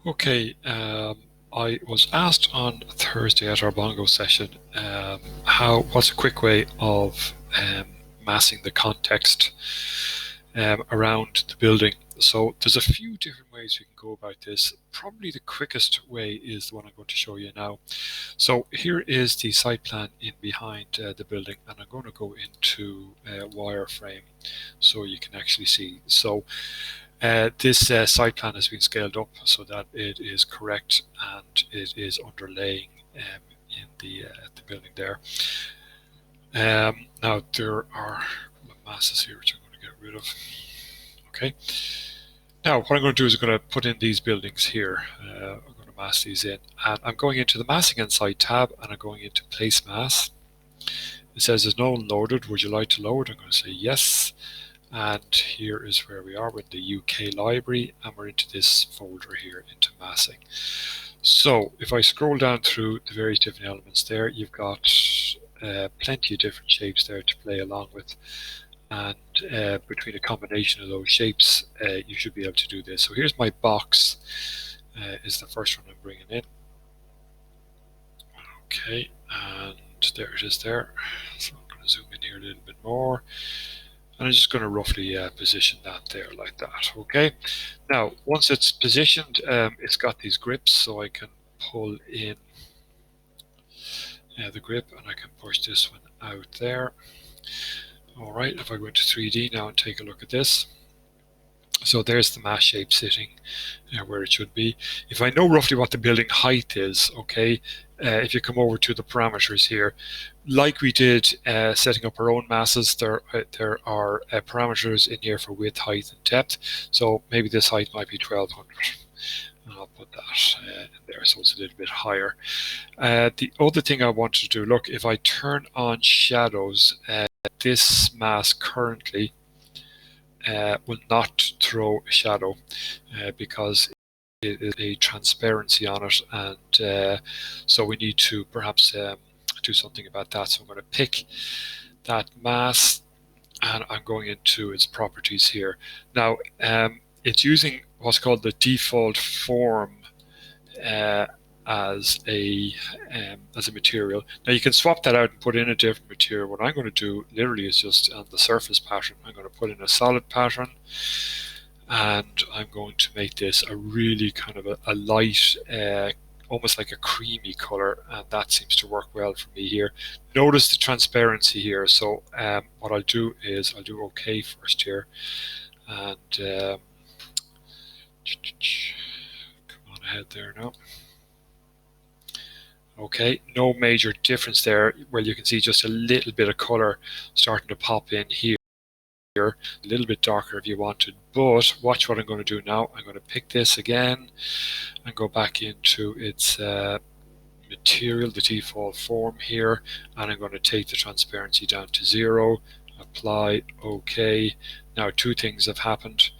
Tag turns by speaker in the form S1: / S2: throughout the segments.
S1: Okay, I was asked on Thursday at our Bongo session what's a quick way of massing the context around the building. So there's a few different ways we can go about this. Probably the quickest way is the one I'm going to show you now. So here is the site plan in behind the building, and I'm going to go into wireframe so you can actually see. So this site plan has been scaled up so that it is correct and it is underlaying in the building there. Now there are masses here which I'm going to get rid of. Okay. Now what I'm going to do is I'm going to put in these buildings here. I'm going to mass these in, and I'm going into the Massing Inside tab, and I'm going into Place Mass. It says there's no one loaded. Would you like to load? I'm going to say yes. And here is where we are with the UK library, and we're into this folder here, into massing. So if I scroll down through the various different elements there, you've got plenty of different shapes there to play along with, and between a combination of those shapes you should be able to do this. So here's my box, is the first one I'm bringing in. Okay, and there it is there. So I'm going to zoom in here a little bit more. And I'm just going to roughly position that there like that. Okay. Now, once it's positioned, it's got these grips, so I can pull in the grip, and I can push this one out there. All right. If I go into 3D now and take a look at this, so there's the mass shape sitting where it should be. If I know roughly what the building height is, okay, if you come over to the parameters here, like we did setting up our own masses, there are parameters in here for width, height, and depth. So maybe this height might be 1200. And I'll put that in there so it's a little bit higher. The other thing I wanted to do, look, if I turn on shadows, this mass currently will not throw a shadow because it is a transparency on it, and so we need to perhaps do something about that. So I'm going to pick that mass, and I'm going into its properties here. Now it's using what's called the default form as a material. Now you can swap that out and put in a different material. What I'm going to do literally is just on the surface pattern, I'm going to put in a solid pattern, and I'm going to make this a really kind of a light, almost like a creamy color, and that seems to work well for me here. Notice the transparency here. So what I'll do is I'll do OK first here, and come on ahead there now. Okay, no major difference there. Well, you can see just a little bit of color starting to pop in here. A little bit darker if you wanted, but watch what I'm going to do now. I'm going to pick this again and go back into its material, the default form here, and I'm going to take the transparency down to 0, apply, OK. Now two things have happened.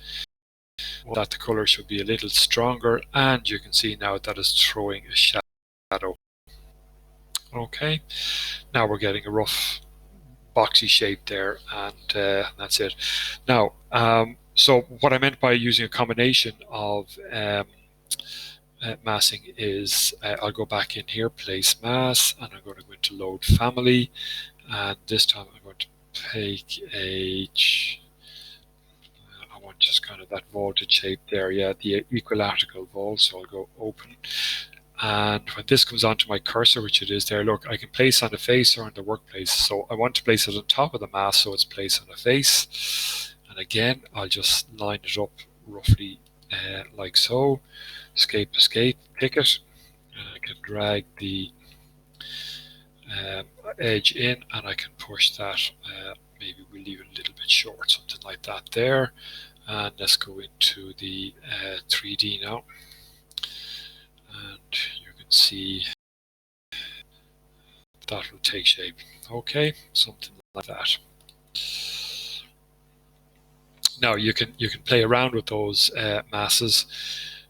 S1: One, that the color should be a little stronger, and you can see now that it's throwing a shadow. Okay, now we're getting a rough boxy shape there, and that's it. Now, so what I meant by using a combination of massing is I'll go back in here, place mass, and I'm going to go into load family, and this time I'm going to take I want just kind of that vaulted shape there, yeah, the equilateral vault. So I'll go open. And when this comes onto my cursor, which it is there, look, I can place on the face or on the workplace. So I want to place it on top of the mass, so it's placed on the face. And again, I'll just line it up roughly like so. Escape, pick it. And I can drag the edge in, and I can push that. Maybe we'll leave it a little bit short, something like that there. And let's go into the 3D now. And you can see that will take shape. Okay, something like that. Now you can play around with those masses,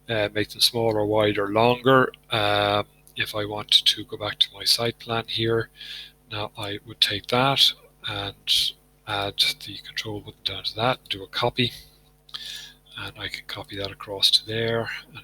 S1: make them smaller, wider, longer. If I wanted to go back to my site plan here, now I would take that and add the control button down to that, do a copy, and I can copy that across to there, and